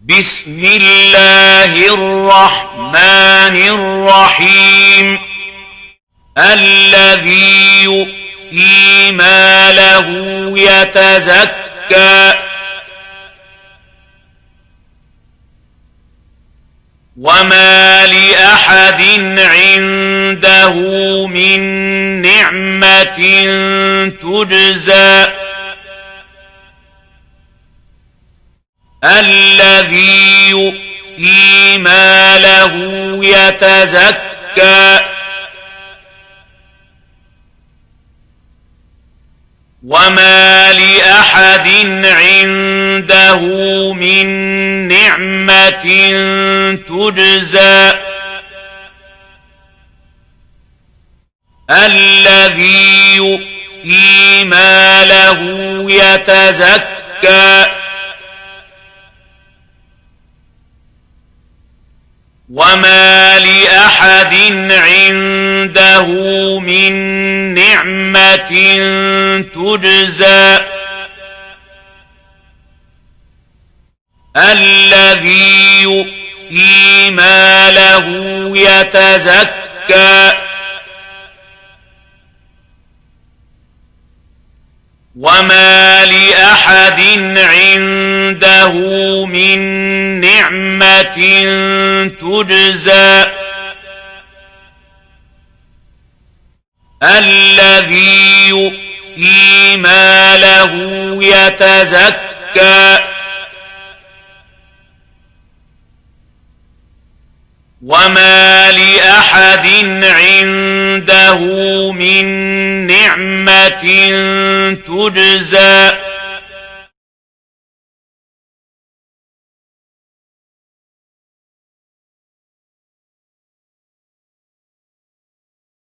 بسم الله الرحمن الرحيم الذي يؤتي ماله يتزكى وما لأحد عنده من نعمة تجزى الذي يؤتي ماله يتزكى وما لأحد عنده من نعمة تجزى الذي يؤتي ماله يتزكى وما لأحد عنده من نعمة تجزى الذي يؤتي ماله يتزكى وما لأحد عنده من نعمة تجزى الذي يؤتي ماله يتزكى وما لأحد عنده من نعمة تجزى